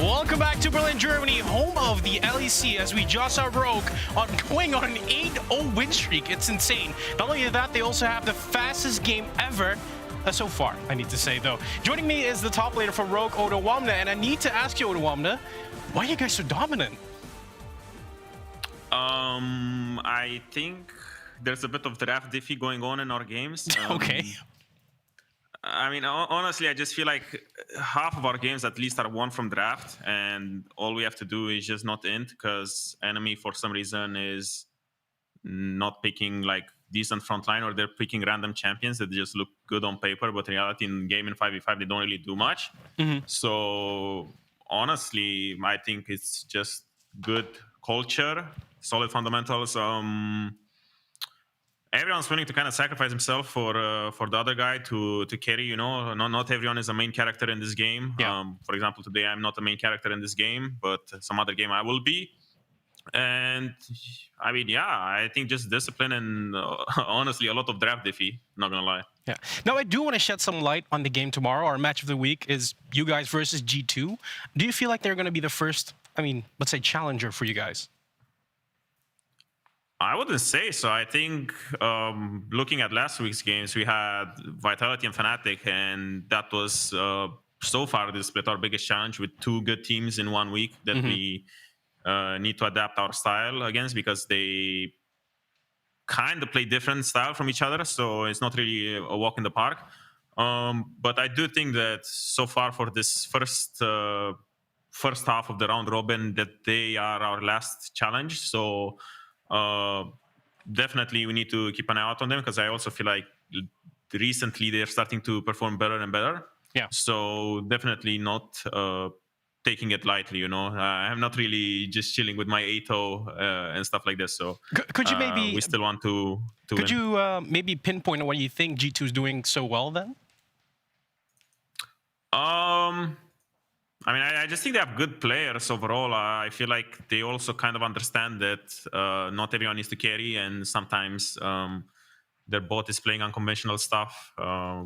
Welcome back to Berlin, Germany, home of the LEC, as we just saw Rogue going on an 8-0 win streak. It's insane. Not only that, they also have the fastest game ever so far, I need to say, though. Joining me is the top laner for Rogue, Odoamne, and I need to ask you, Odoamne, why are you guys so dominant? I think there's a bit of draft diffy going on in our games. Okay. I mean, honestly, I just feel like half of our games at least are won from draft, and all we have to do is just not int, because enemy for some reason is not picking like decent frontline, or they're picking random champions that just look good on paper, but in reality in game in 5v5 they don't really do much. So honestly, I think it's just good culture, solid fundamentals. Everyone's willing to kind of sacrifice himself for the other guy to carry. You know, not everyone is a main character in this game. Yeah. For example, today I'm not a main character in this game, but some other game I will be. And I mean, yeah, I think just discipline and honestly a lot of draft diffy. Not gonna lie. Yeah. Now I do want to shed some light on the game tomorrow. Our match of the week is you guys versus G2. Do you feel like they're going to be the first, I mean, let's say challenger for you guys? I wouldn't say so. I think looking at last week's games, we had Vitality and Fnatic, and that was so far this split our biggest challenge with two good teams in 1 week that we need to adapt our style against, because they kind of play different style from each other. So it's not really a walk in the park. But I do think that so far for this first half of the round robin, that they are our last challenge. So definitely we need to keep an eye out on them, because I also feel like recently they're starting to perform better and better. Yeah. So definitely not taking it lightly, you know. I'm not really just chilling with my 8-0 and stuff like this. So could you maybe we still want to could win. you maybe pinpoint what you think G2 is doing so well then? I mean, I just think they have good players overall. I feel like they also kind of understand that not everyone needs to carry, and sometimes their bot is playing unconventional stuff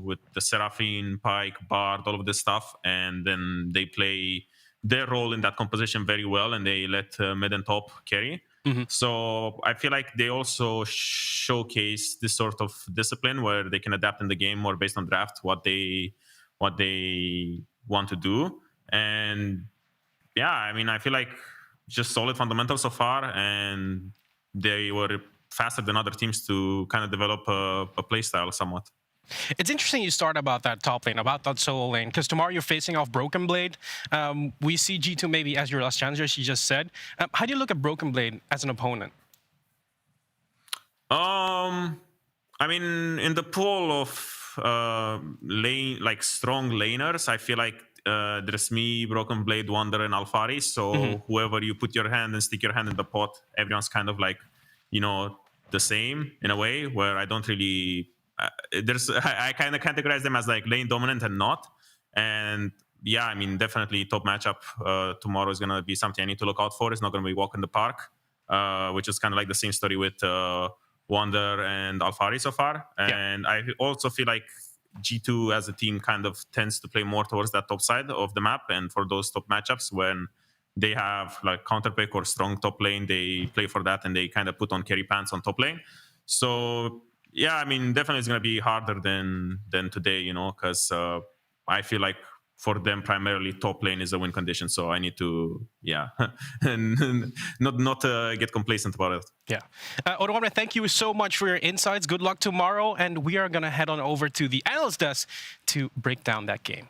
with the Seraphine, Pike, Bard, all of this stuff, and then they play their role in that composition very well, and they let mid and top carry. So I feel like they also showcase this sort of discipline where they can adapt in the game more based on draft what they want to do. And yeah, I mean, I feel like just solid fundamentals so far, and they were faster than other teams to kind of develop a play style somewhat. It's interesting you start about that top lane, about that solo lane, because tomorrow you're facing off Broken Blade. We see G2 maybe as your last challenger, she just said. How do you look at Broken Blade as an opponent? I mean, in the pool of strong laners, I feel like there's me, Broken Blade, Wander, and Alphari. So whoever you put your hand and stick your hand in the pot, everyone's kind of like, you know, the same in a way, where I don't really I kind of categorize them as like lane dominant and not. And yeah, I mean, definitely top matchup tomorrow is going to be something I need to look out for. It's not going to be walk in the park, which is kind of like the same story with Wander and Alphari so far. And I also feel like G2 as a team kind of tends to play more towards that top side of the map, and for those top matchups when they have like counter pick or strong top lane, they play for that and they kind of put on carry pants on top lane. So yeah, I mean, definitely it's going to be harder than today, you know, because I feel like for them primarily top lane is a win condition. So I need to, and not get complacent about it. Yeah. Odoamne, thank you so much for your insights. Good luck tomorrow. And we are going to head on over to the analyst desk to break down that game.